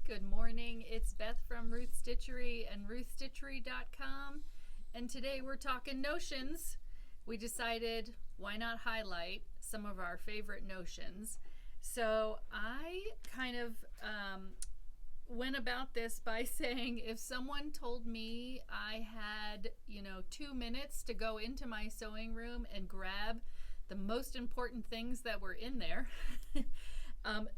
Good morning. It's Beth from Ruth Stitchery and ruthstitchery.com. And today we're talking notions. We decided why not highlight some of our favorite notions. So I kind of went about this by saying if someone told me I had, 2 minutes to go into my sewing room and grab the most important things that were in there,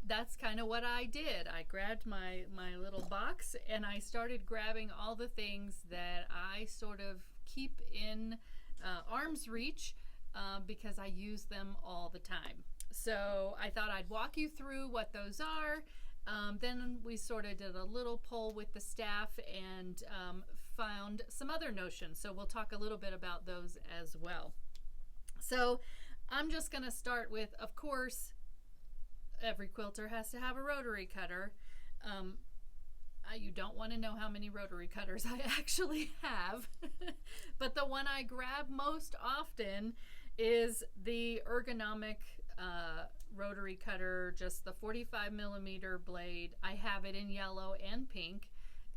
that's kind of what I did. I grabbed my little box and I started grabbing all the things that I sort of keep in arm's reach because I use them all the time. So I thought I'd walk you through what those are. Then we sort of did a little poll with the staff and found some other notions. So we'll talk a little bit about those as well. So I'm just going to start with, of course, every quilter has to have a rotary cutter. You don't want to know how many rotary cutters I actually have, but the one I grab most often is the ergonomic rotary cutter, just the 45 millimeter blade. I have it in yellow and pink,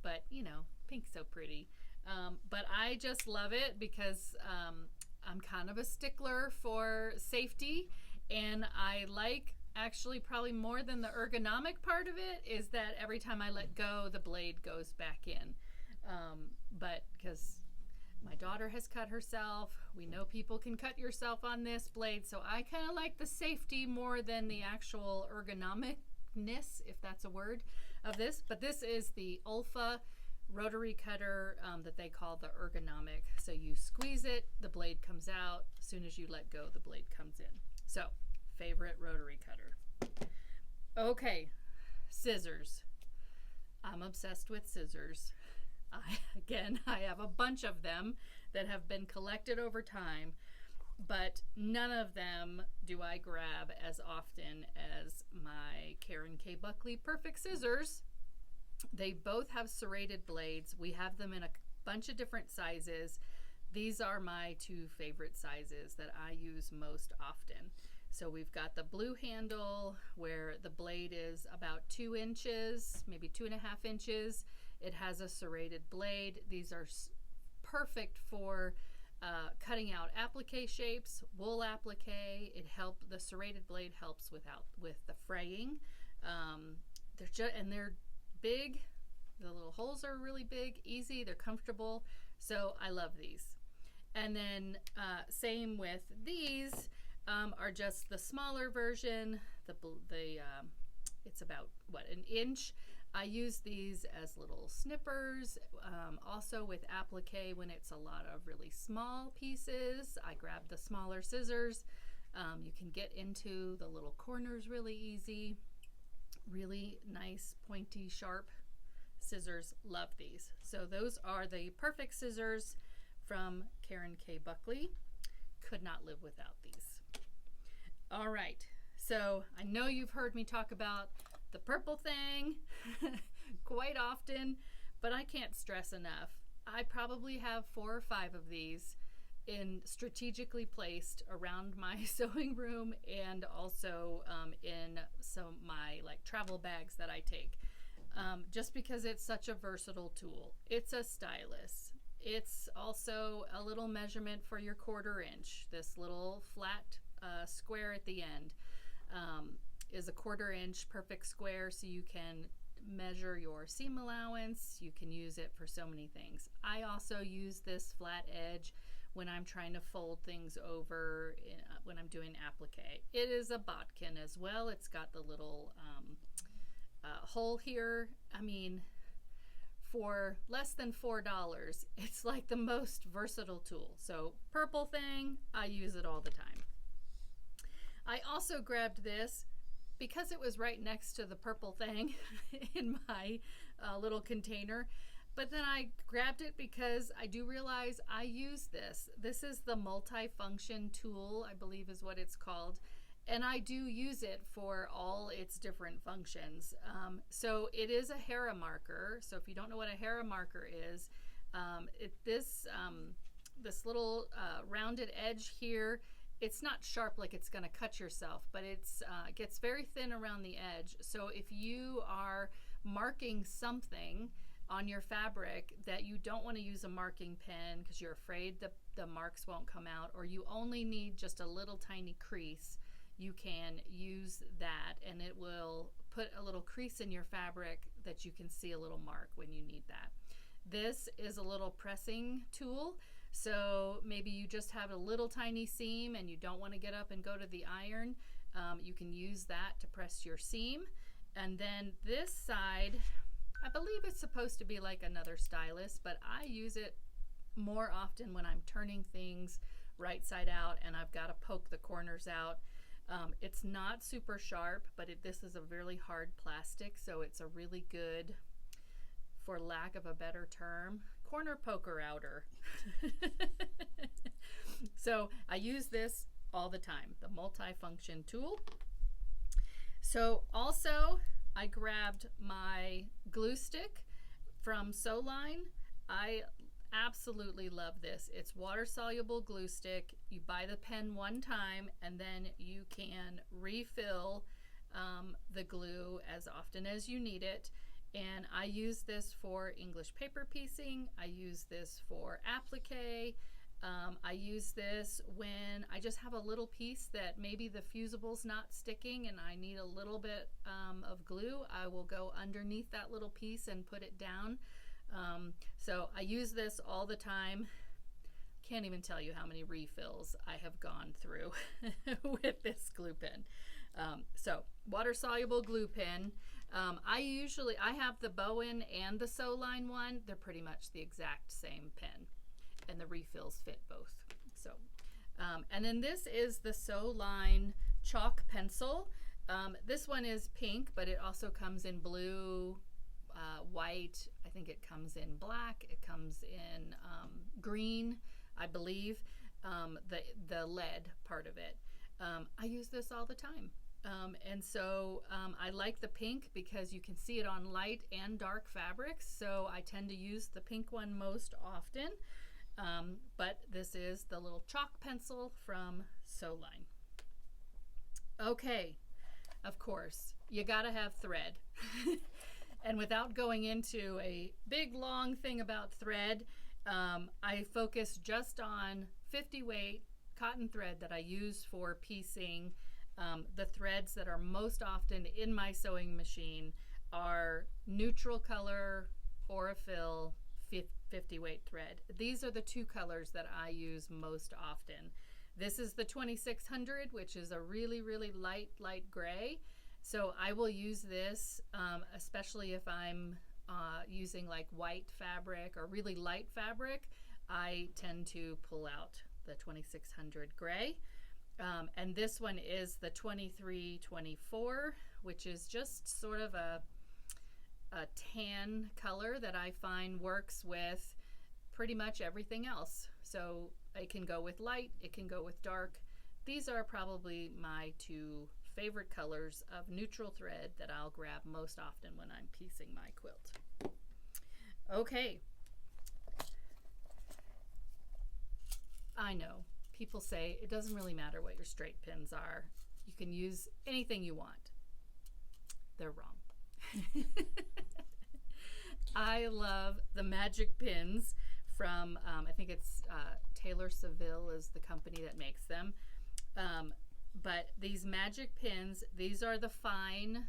but pink's so pretty. But I just love it because I'm kind of a stickler for safety, and I like, actually probably more than the ergonomic part of it, is that every time I let go, the blade goes back in. But because my daughter has cut herself, we know people can cut yourself on this blade, so I kind of like the safety more than the actual ergonomicness, if that's a word, of this. But this is the Olfa rotary cutter that they call the ergonomic. So you squeeze it, the blade comes out. As soon as you let go, the blade comes in. So favorite rotary cutter. Okay, scissors. I'm obsessed with scissors. I have a bunch of them that have been collected over time, but none of them do I grab as often as my Karen K. Buckley Perfect Scissors. They both have serrated blades. We have them in a bunch of different sizes. These are my two favorite sizes that I use most often. So we've got the blue handle where the blade is about 2 inches, maybe 2.5 inches. It has a serrated blade. These are perfect for cutting out applique shapes, wool applique. The serrated blade helps with the fraying. They're big. The little holes are really big, easy. They're comfortable. So I love these. And then same with these. Are just the smaller version. It's about an inch. I use these as little snippers. Also with applique, when it's a lot of really small pieces, I grab the smaller scissors. You can get into the little corners really easy. Really nice, pointy, sharp scissors. Love these. So those are the Perfect Scissors from Karen K. Buckley. Could not live without these. All right, so I know you've heard me talk about the purple thing quite often, but I can't stress enough. I probably have 4 or 5 of these strategically placed around my sewing room, and also in some my travel bags that I take, just because it's such a versatile tool. It's a stylus. It's also a little measurement for your 1/4 inch. This little flat square at the end is a 1/4 inch perfect square, so you can measure your seam allowance. You can use it for so many things. I also use this flat edge when I'm trying to fold things over when I'm doing applique. It is a bodkin as well. It's got the little hole here. I mean, for less than $4, it's like the most versatile tool. So purple thing, I use it all the time. I also grabbed this because it was right next to the purple thing in my little container. But then I grabbed it because I do realize I use this. This is the multi-function tool, I believe is what it's called. And I do use it for all its different functions. So it is a Hera marker. So if you don't know what a Hera marker is, this little rounded edge here, it's not sharp like it's going to cut yourself, but it gets very thin around the edge. So if you are marking something on your fabric that you don't want to use a marking pen because you're afraid the marks won't come out, or you only need just a little tiny crease, you can use that and it will put a little crease in your fabric that you can see a little mark when you need that. This is a little pressing tool, so maybe you just have a little tiny seam and you don't want to get up and go to the iron. You can use that to press your seam. And then this side, I believe it's supposed to be like another stylus, but I use it more often when I'm turning things right side out and I've got to poke the corners out. It's not super sharp, but this is a really hard plastic, so it's a really good, for lack of a better term, corner poker outer. So I use this all the time, the multi-function tool. So also I grabbed my glue stick from Sewline. I absolutely love this. It's water-soluble glue stick. You buy the pen one time and then you can refill the glue as often as you need it. And I use this for English paper piecing. I use this for applique. I use this when I just have a little piece that maybe the fusible's not sticking and I need a little bit of glue. I will go underneath that little piece and put it down. So I use this all the time. Can't even tell you how many refills I have gone through with this glue pen. So water-soluble glue pen. I have the Bowen and the Sewline one. They're pretty much the exact same pen, and the refills fit both. So, and then this is the Sewline chalk pencil. This one is pink, but it also comes in blue, white. I think it comes in black. It comes in green, I believe. The lead part of it. I use this all the time. And so I like the pink because you can see it on light and dark fabrics. So I tend to use the pink one most often. But this is the little chalk pencil from Sewline. Okay, of course, you gotta have thread. And without going into a big long thing about thread, I focus just on 50 weight cotton thread that I use for piecing. The threads that are most often in my sewing machine are neutral color Aurifil 50 weight thread. These are the two colors that I use most often. This is the 2600, which is a really, really light gray. So I will use this, especially if I'm using like white fabric or really light fabric. I tend to pull out the 2600 gray. And this one is the 2324, which is just sort of a tan color that I find works with pretty much everything else. So it can go with light, it can go with dark. These are probably my two favorite colors of neutral thread that I'll grab most often when I'm piecing my quilt. Okay. I know. People say it doesn't really matter what your straight pins are. You can use anything you want. They're wrong. I love the magic pins from, I think it's Taylor Seville is the company that makes them. But these magic pins, these are the fine.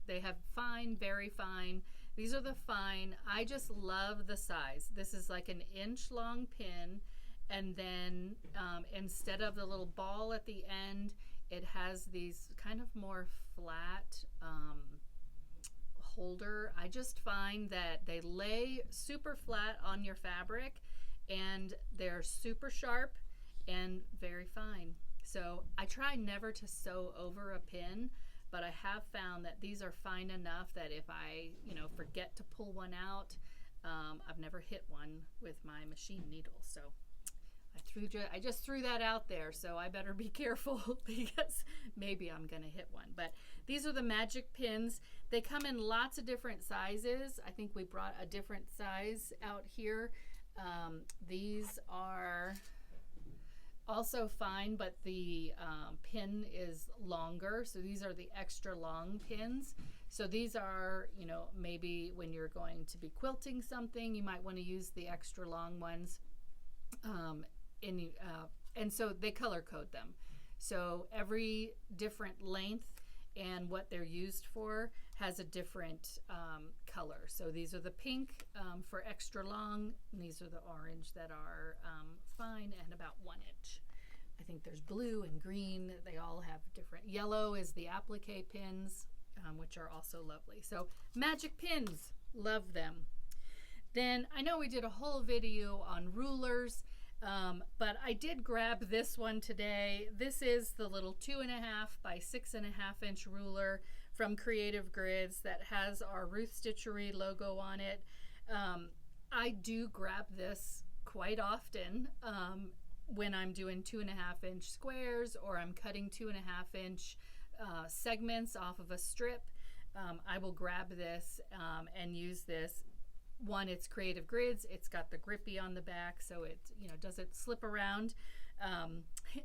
They have fine, very fine. These are the fine. I just love the size. This is like an inch long pin. And then instead of the little ball at the end, it has these kind of more flat holder. I just find that they lay super flat on your fabric and they're super sharp and very fine. So I try never to sew over a pin, but I have found that these are fine enough that if I, forget to pull one out, I've never hit one with my machine needle. So I just threw that out there, so I better be careful because maybe I'm gonna hit one. But these are the magic pins. They come in lots of different sizes. I think we brought a different size out here. These are also fine, but the pin is longer. So these are the extra long pins. So these are, you know, maybe when you're going to be quilting something, you might want to use the extra long ones. And so they color code them. So every different length and what they're used for has a different color. So these are the pink for extra long, and these are the orange that are fine and about 1 inch. I think there's blue and green. They all have different. Yellow is the applique pins, which are also lovely. So magic pins, love them. Then I know we did a whole video on rulers, but I did grab this one today. This is the little 2.5 by 6.5 inch ruler from Creative Grids that has our Ruth Stitchery logo on it. I do grab this quite often when I'm doing 2.5 inch squares, or I'm cutting 2.5 inch segments off of a strip. I will grab this and use this. One, it's Creative Grids. It's got the grippy on the back, so it, you know, doesn't slip around.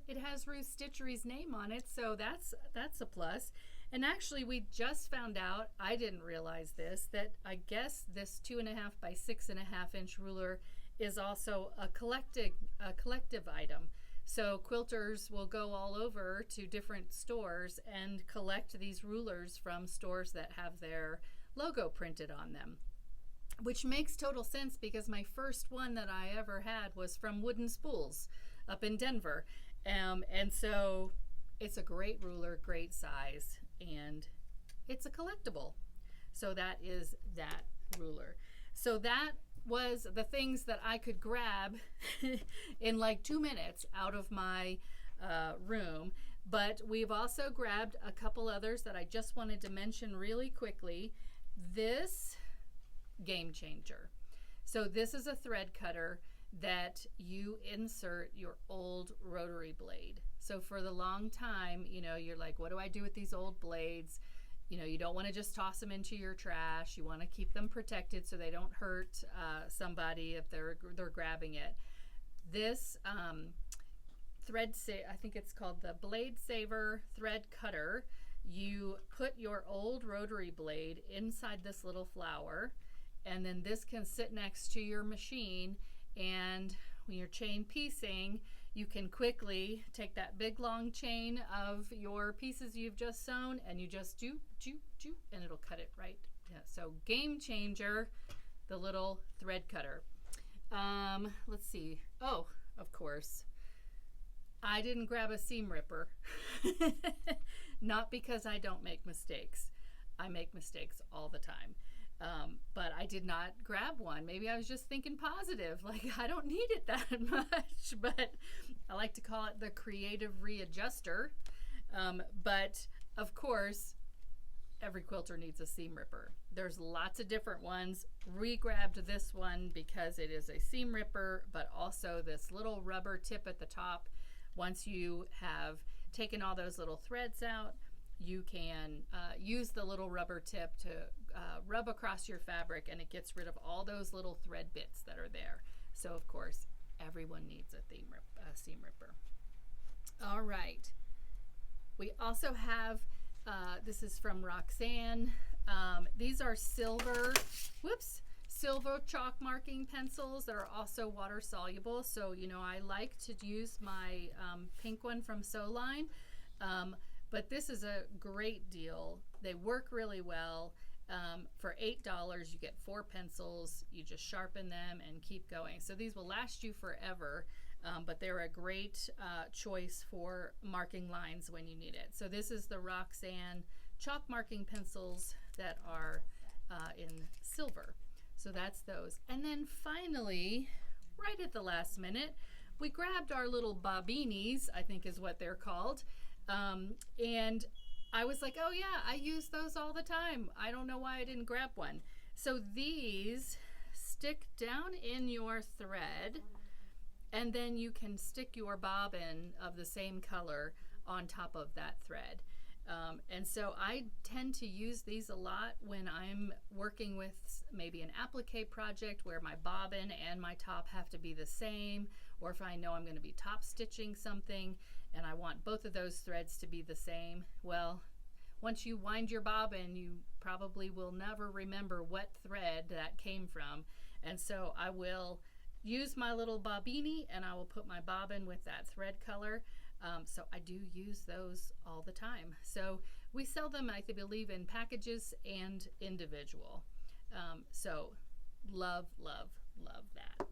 It has Ruth Stitchery's name on it, so that's a plus. And actually, we just found out, I didn't realize this, that I guess this 2.5 by 6.5 inch ruler is also a collective item. So quilters will go all over to different stores and collect these rulers from stores that have their logo printed on them, which makes total sense because my first one that I ever had was from Wooden Spools up in Denver. And so it's a great ruler, great size, and it's a collectible. So that is that ruler. So that was the things that I could grab in like 2 minutes out of my room. But we've also grabbed a couple others that I just wanted to mention really quickly. This game changer. So this is a thread cutter that you insert your old rotary blade. So for the long time, you know, you're like, what do I do with these old blades? You know, you don't want to just toss them into your trash. You want to keep them protected so they don't hurt somebody if they're grabbing it. This I think it's called the Blade Saver Thread Cutter. You put your old rotary blade inside this little flower, and then this can sit next to your machine, and when you're chain piecing, you can quickly take that big long chain of your pieces you've just sewn, and you just do, and it'll cut it right. Yeah, so game changer, the little thread cutter. Let's see. Oh, of course, I didn't grab a seam ripper. Not because I don't make mistakes. I make mistakes all the time. But I did not grab one. Maybe I was just thinking positive, like I don't need it that much, but I like to call it the creative readjuster. But of course, every quilter needs a seam ripper. There's lots of different ones. We grabbed this one because it is a seam ripper, but also this little rubber tip at the top. Once you have taken all those little threads out, you can use the little rubber tip to rub across your fabric, and it gets rid of all those little thread bits that are there. So of course, everyone needs a seam ripper. All right. We also have, this is from Roxanne. These are silver chalk marking pencils that are also water soluble. So, you know, I like to use my pink one from Sewline. But this is a great deal. They work really well. For $8, you get 4 pencils. You just sharpen them and keep going. So these will last you forever, but they're a great choice for marking lines when you need it. So this is the Roxanne chalk marking pencils that are in silver. So that's those. And then finally, right at the last minute, we grabbed our little bobinis, I think is what they're called. And I was like, oh yeah, I use those all the time. I don't know why I didn't grab one. So these stick down in your thread, and then you can stick your bobbin of the same color on top of that thread. And so I tend to use these a lot when I'm working with maybe an applique project where my bobbin and my top have to be the same, or if I know I'm going to be top stitching something and I want both of those threads to be the same. Well, once you wind your bobbin, you probably will never remember what thread that came from. And so I will use my little bobbini and I will put my bobbin with that thread color. So I do use those all the time. So we sell them, I believe, in packages and individual. So love, love, love that.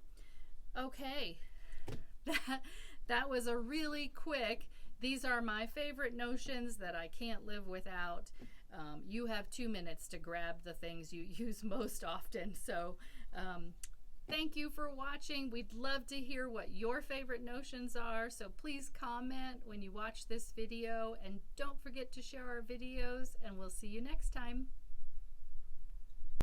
Okay, that was a really quick. These are my favorite notions that I can't live without. You have 2 minutes to grab the things you use most often. So thank you for watching. We'd love to hear what your favorite notions are, so please comment when you watch this video, and don't forget to share our videos, and we'll see you next time.